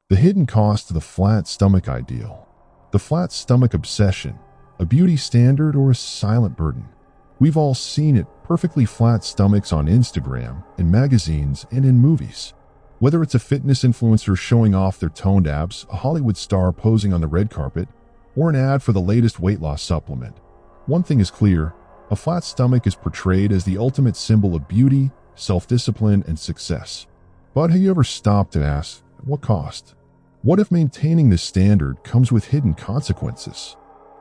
The hidden cost of the flat stomach ideal. The flat stomach obsession, a beauty standard or a silent burden. We've all seen it, perfectly flat stomachs on Instagram, in magazines, and in movies. Whether it's a fitness influencer showing off their toned abs, a Hollywood star posing on the red carpet, or an ad for the latest weight loss supplement, one thing is clear: a flat stomach is portrayed as the ultimate symbol of beauty, self-discipline, and success. But have you ever stopped and asked, at what cost? What if maintaining this standard comes with hidden consequences?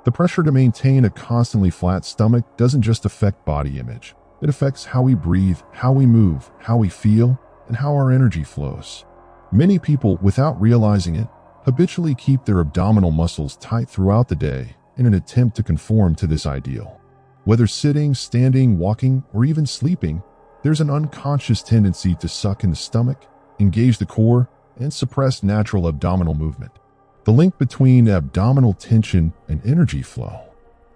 The pressure to maintain a constantly flat stomach doesn't just affect body image. It affects how we breathe, how we move, how we feel, and how our energy flows. Many people, without realizing it, habitually keep their abdominal muscles tight throughout the day in an attempt to conform to this ideal. Whether sitting, standing, walking, or even sleeping, there's an unconscious tendency to suck in the stomach, engage the core, and suppress natural abdominal movement. The link between abdominal tension and energy flow.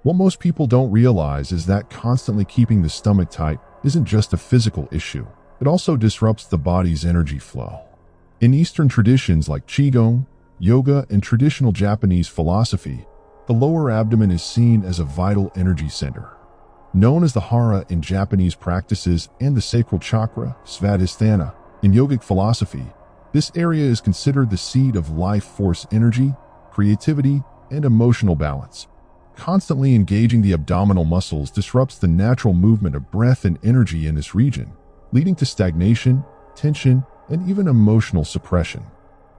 What most people don't realize is that constantly keeping the stomach tight isn't just a physical issue. It also disrupts the body's energy flow. In Eastern traditions like Qigong, yoga, and traditional Japanese philosophy, the lower abdomen is seen as a vital energy center. Known as the hara in Japanese practices and the sacral chakra, svadhisthana, in yogic philosophy, this area is considered the seat of life force energy, creativity, and emotional balance. Constantly engaging the abdominal muscles disrupts the natural movement of breath and energy in this region, leading to stagnation, tension, and even emotional suppression.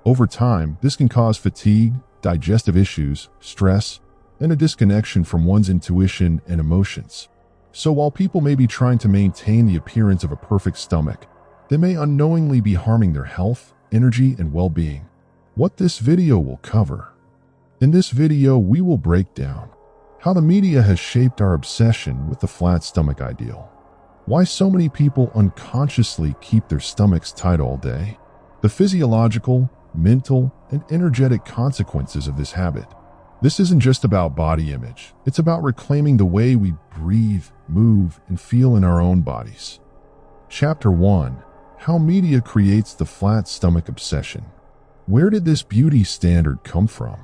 Over time, this can cause fatigue, digestive issues, stress, and a disconnection from one's intuition and emotions. So while people may be trying to maintain the appearance of a perfect stomach, they may unknowingly be harming their health, energy, and well-being. What this video will cover. In this video, we will break down how the media has shaped our obsession with the flat stomach ideal, why so many people unconsciously keep their stomachs tight all day, the physiological, mental, and energetic consequences of this habit. This isn't just about body image. It's about reclaiming the way we breathe, move, and feel in our own bodies. Chapter 1. How media creates the flat stomach obsession. Where did this beauty standard come from?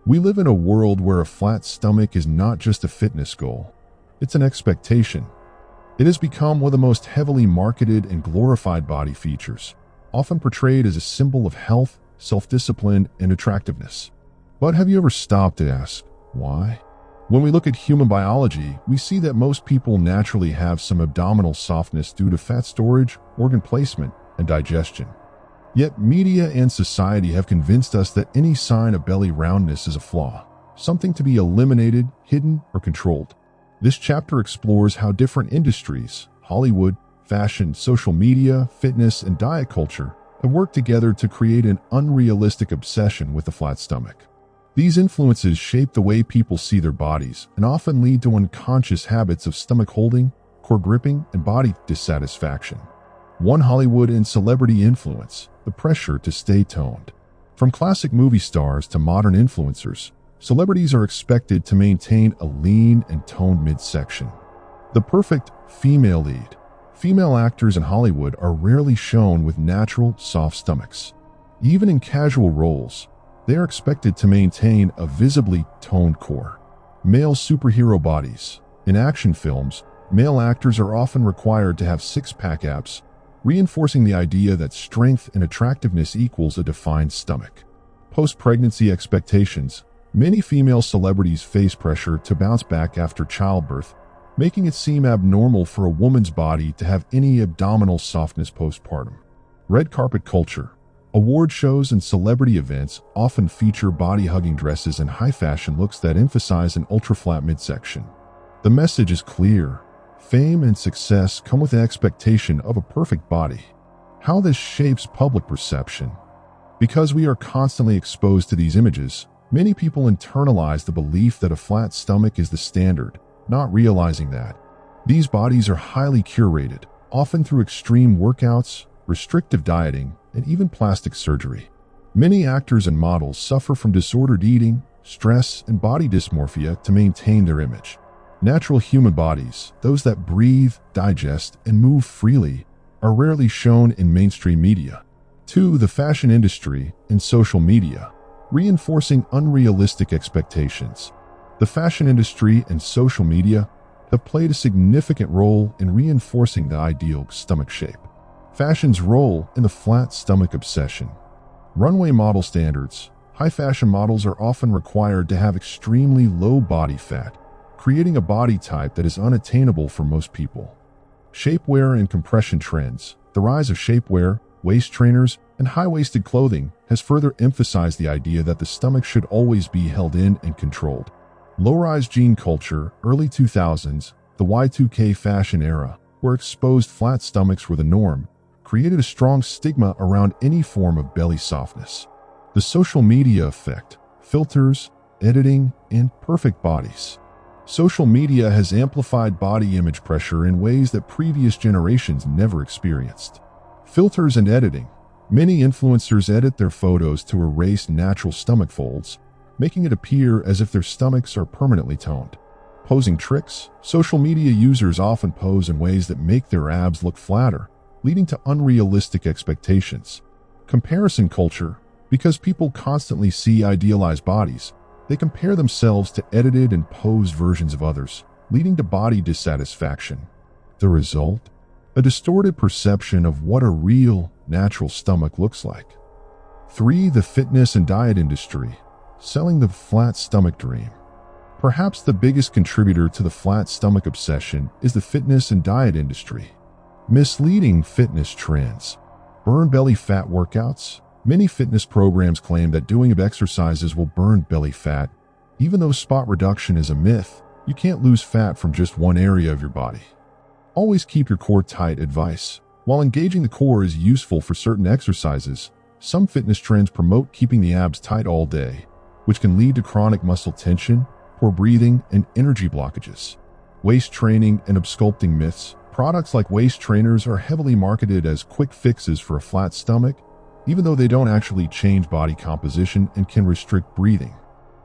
We live in a world where a flat stomach is not just a fitness goal. It's an expectation. It has become one of the most heavily marketed and glorified body features, often portrayed as a symbol of health, self-discipline, and attractiveness. But have you ever stopped to ask, why? When we look at human biology, we see that most people naturally have some abdominal softness due to fat storage, organ placement, and digestion. Yet media and society have convinced us that any sign of belly roundness is a flaw, something to be eliminated, hidden, or controlled. This chapter explores how different industries, Hollywood, fashion, social media, fitness, and diet culture, have worked together to create an unrealistic obsession with the flat stomach. These influences shape the way people see their bodies and often lead to unconscious habits of stomach holding, core gripping, and body dissatisfaction. 1. Hollywood and celebrity influence, the pressure to stay toned. From classic movie stars to modern influencers, celebrities are expected to maintain a lean and toned midsection. The perfect female lead. Female actors in Hollywood are rarely shown with natural, soft stomachs. Even in casual roles, they are expected to maintain a visibly toned core. Male superhero bodies. In action films, male actors are often required to have six-pack abs, reinforcing the idea that strength and attractiveness equals a defined stomach. Post-pregnancy expectations. Many female celebrities face pressure to bounce back after childbirth, making it seem abnormal for a woman's body to have any abdominal softness postpartum. Red carpet culture. Award shows and celebrity events often feature body-hugging dresses and high-fashion looks that emphasize an ultra-flat midsection. The message is clear. Fame and success come with an expectation of a perfect body. How this shapes public perception. Because we are constantly exposed to these images, many people internalize the belief that a flat stomach is the standard, not realizing that these bodies are highly curated, often through extreme workouts, restrictive dieting, and even plastic surgery. Many actors and models suffer from disordered eating, stress, and body dysmorphia to maintain their image. Natural human bodies, those that breathe, digest, and move freely, are rarely shown in mainstream media. 2. The fashion industry and social media, reinforcing unrealistic expectations. The fashion industry and social media have played a significant role in reinforcing the ideal stomach shape. Fashion's role in the flat stomach obsession. Runway model standards. High fashion models are often required to have extremely low body fat, creating a body type that is unattainable for most people. Shapewear and compression trends. The rise of shapewear, waist trainers, and high-waisted clothing has further emphasized the idea that the stomach should always be held in and controlled. Low-rise jean culture, early 2000s, the Y2K fashion era, where exposed flat stomachs were the norm, created a strong stigma around any form of belly softness. The social media effect, filters, editing, and perfect bodies. Social media has amplified body image pressure in ways that previous generations never experienced. Filters and editing. Many influencers edit their photos to erase natural stomach folds, making it appear as if their stomachs are permanently toned. Posing tricks. Social media users often pose in ways that make their abs look flatter, leading to unrealistic expectations. Comparison culture. Because people constantly see idealized bodies, they compare themselves to edited and posed versions of others, leading to body dissatisfaction. The result? A distorted perception of what a real, natural stomach looks like. 3. The fitness and diet industry, selling the flat stomach dream. Perhaps the biggest contributor to the flat stomach obsession is the fitness and diet industry. Misleading fitness trends. Burn belly fat workouts. Many fitness programs claim that doing exercises will burn belly fat. Even though spot reduction is a myth, you can't lose fat from just one area of your body. Always keep your core tight advice. While engaging the core is useful for certain exercises, some fitness trends promote keeping the abs tight all day, which can lead to chronic muscle tension, poor breathing, and energy blockages. Waist training and upsculpting myths. Products like waist trainers are heavily marketed as quick fixes for a flat stomach, even though they don't actually change body composition and can restrict breathing.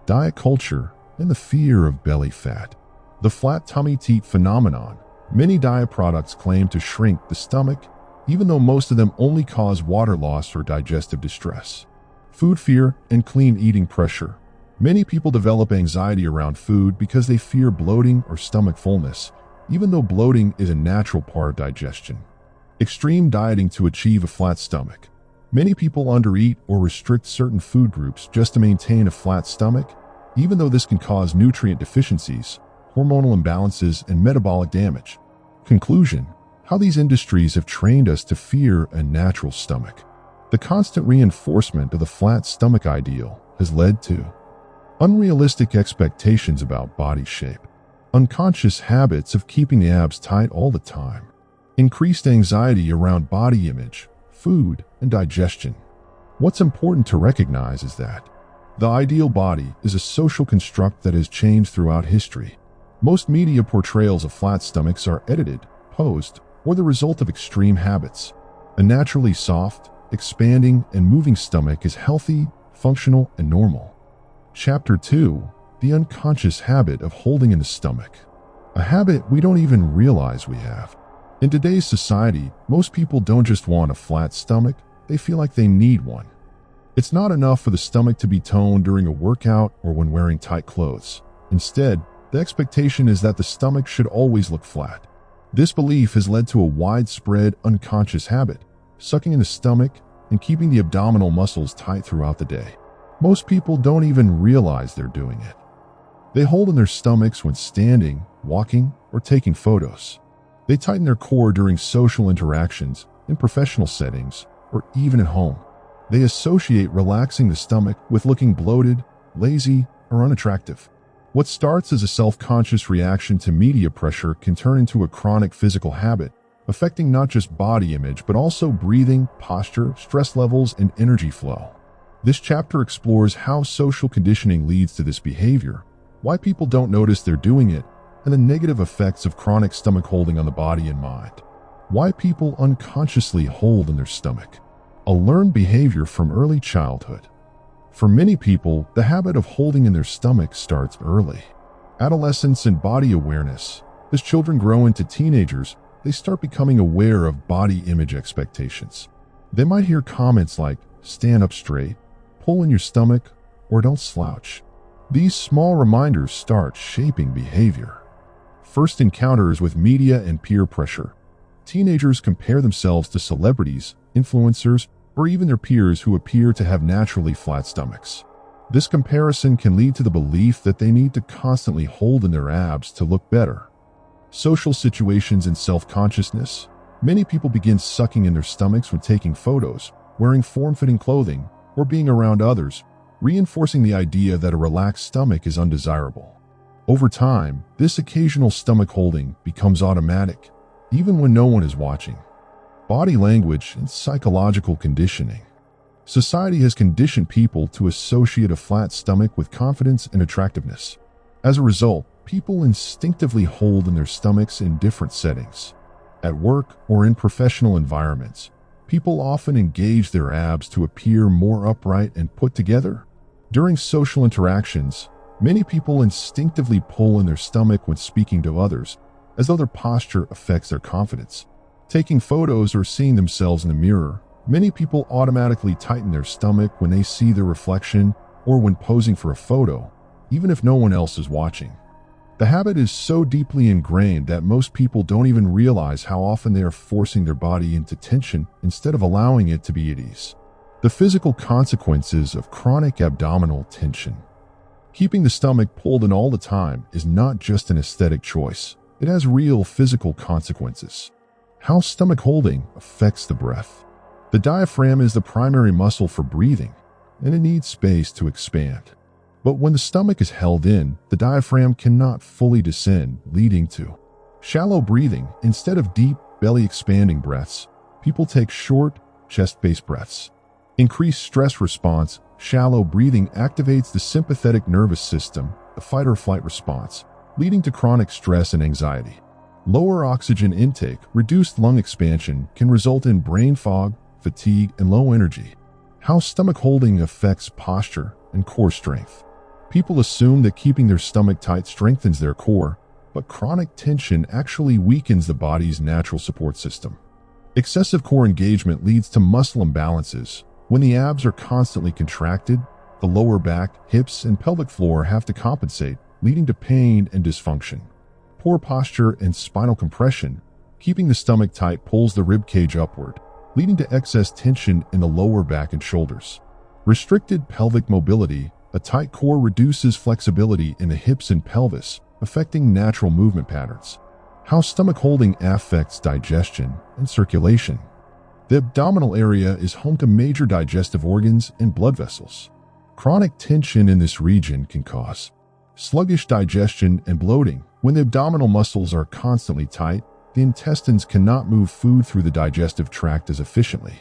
Diet culture and the fear of belly fat. The flat tummy teat phenomenon. Many diet products claim to shrink the stomach, even though most of them only cause water loss or digestive distress. Food fear and clean eating pressure. Many people develop anxiety around food because they fear bloating or stomach fullness, even though bloating is a natural part of digestion. Extreme dieting to achieve a flat stomach. Many people undereat or restrict certain food groups just to maintain a flat stomach, even though this can cause nutrient deficiencies, hormonal imbalances, and metabolic damage. Conclusion: how these industries have trained us to fear a natural stomach. The constant reinforcement of the flat stomach ideal has led to unrealistic expectations about body shape, unconscious habits of keeping the abs tight all the time, increased anxiety around body image, food, and digestion. What's important to recognize is that the ideal body is a social construct that has changed throughout history. Most media portrayals of flat stomachs are edited, posed, or the result of extreme habits. A naturally soft, expanding, and moving stomach is healthy, functional, and normal. Chapter 2: The unconscious habit of holding in the stomach. A habit we don't even realize we have. In today's society, most people don't just want a flat stomach, they feel like they need one. It's not enough for the stomach to be toned during a workout or when wearing tight clothes. Instead, the expectation is that the stomach should always look flat. This belief has led to a widespread unconscious habit, sucking in the stomach and keeping the abdominal muscles tight throughout the day. Most people don't even realize they're doing it. They hold in their stomachs when standing, walking, or taking photos. They tighten their core during social interactions, in professional settings, or even at home. They associate relaxing the stomach with looking bloated, lazy, or unattractive. What starts as a self-conscious reaction to media pressure can turn into a chronic physical habit, affecting not just body image but also breathing, posture, stress levels, and energy flow. This chapter explores how social conditioning leads to this behavior, why people don't notice they're doing it, and the negative effects of chronic stomach holding on the body and mind. Why people unconsciously hold in their stomach. A learned behavior from early childhood. For many people, the habit of holding in their stomach starts early. Adolescence and body awareness. As children grow into teenagers, they start becoming aware of body image expectations. They might hear comments like, stand up straight, pull in your stomach, or don't slouch. These small reminders start shaping behavior. First encounters with media and peer pressure. Teenagers compare themselves to celebrities, influencers, or even their peers who appear to have naturally flat stomachs. This comparison can lead to the belief that they need to constantly hold in their abs to look better. Social situations and self-consciousness. Many people begin sucking in their stomachs when taking photos, wearing form-fitting clothing, or being around others, reinforcing the idea that a relaxed stomach is undesirable. Over time, this occasional stomach holding becomes automatic, even when no one is watching. Body language and psychological conditioning. Society has conditioned people to associate a flat stomach with confidence and attractiveness. As a result, people instinctively hold in their stomachs in different settings. At work or in professional environments, people often engage their abs to appear more upright and put together. During social interactions, many people instinctively pull in their stomach when speaking to others, as though their posture affects their confidence. Taking photos or seeing themselves in the mirror, many people automatically tighten their stomach when they see their reflection or when posing for a photo, even if no one else is watching. The habit is so deeply ingrained that most people don't even realize how often they are forcing their body into tension instead of allowing it to be at ease. The physical consequences of chronic abdominal tension. Keeping the stomach pulled in all the time is not just an aesthetic choice. It has real physical consequences. How stomach holding affects the breath. The diaphragm is the primary muscle for breathing, and it needs space to expand. But when the stomach is held in, the diaphragm cannot fully descend, leading to shallow breathing. Instead of deep, belly-expanding breaths, people take short, chest-based breaths. Increased stress response. Shallow breathing activates the sympathetic nervous system, the fight-or-flight response, leading to chronic stress and anxiety. Lower oxygen intake, reduced lung expansion can result in brain fog, fatigue, and low energy. How stomach holding affects posture and core strength. People assume that keeping their stomach tight strengthens their core, but chronic tension actually weakens the body's natural support system. Excessive core engagement leads to muscle imbalances. When the abs are constantly contracted, the lower back, hips, and pelvic floor have to compensate, leading to pain and dysfunction. Poor posture and spinal compression. Keeping the stomach tight pulls the rib cage upward, leading to excess tension in the lower back and shoulders. Restricted pelvic mobility. A tight core reduces flexibility in the hips and pelvis, affecting natural movement patterns. How stomach holding affects digestion and circulation. The abdominal area is home to major digestive organs and blood vessels. Chronic tension in this region can cause sluggish digestion and bloating. When the abdominal muscles are constantly tight, the intestines cannot move food through the digestive tract as efficiently.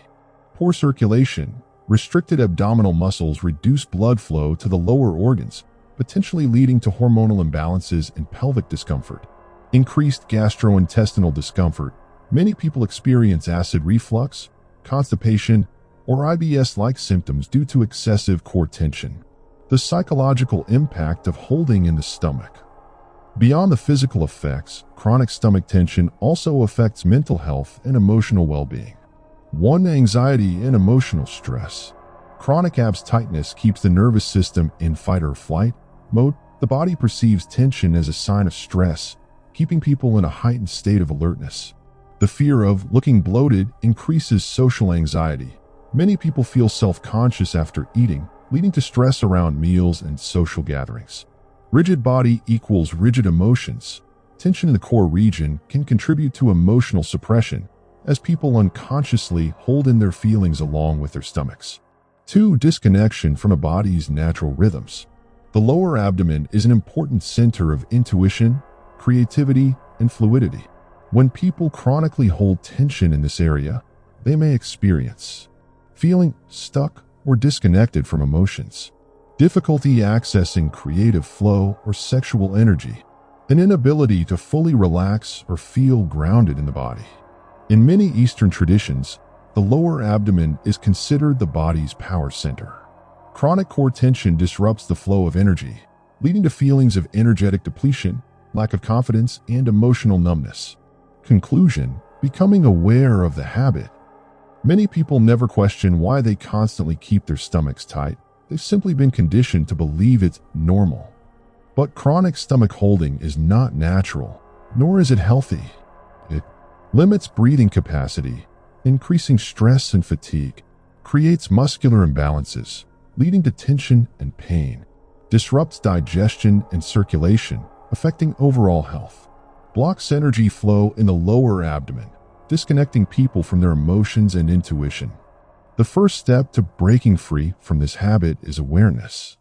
Poor circulation. Restricted abdominal muscles reduce blood flow to the lower organs, potentially leading to hormonal imbalances and pelvic discomfort. Increased gastrointestinal discomfort. Many people experience acid reflux, constipation, or IBS-like symptoms due to excessive core tension. The psychological impact of holding in the stomach. Beyond the physical effects, chronic stomach tension also affects mental health and emotional well-being. 1. Anxiety and emotional stress. Chronic abs tightness keeps the nervous system in fight or flight mode. The body perceives tension as a sign of stress, keeping people in a heightened state of alertness. The fear of looking bloated increases social anxiety. Many people feel self-conscious after eating, leading to stress around meals and social gatherings. Rigid body equals rigid emotions. Tension in the core region can contribute to emotional suppression, as people unconsciously hold in their feelings along with their stomachs. 2. Disconnection from a body's natural rhythms. The lower abdomen is an important center of intuition, creativity, and fluidity. When people chronically hold tension in this area, they may experience feeling stuck or disconnected from emotions, difficulty accessing creative flow or sexual energy, an inability to fully relax or feel grounded in the body. In many Eastern traditions, the lower abdomen is considered the body's power center. Chronic core tension disrupts the flow of energy, leading to feelings of energetic depletion, lack of confidence, and emotional numbness. Conclusion: becoming aware of the habit Many people never question why they constantly keep their stomachs tight. They've simply been conditioned to believe it's normal. But chronic stomach holding is not natural, nor is it healthy. It limits breathing capacity, increasing stress and fatigue, creates muscular imbalances, leading to tension and pain, disrupts digestion and circulation, affecting overall health, blocks energy flow in the lower abdomen, disconnecting people from their emotions and intuition. The first step to breaking free from this habit is awareness.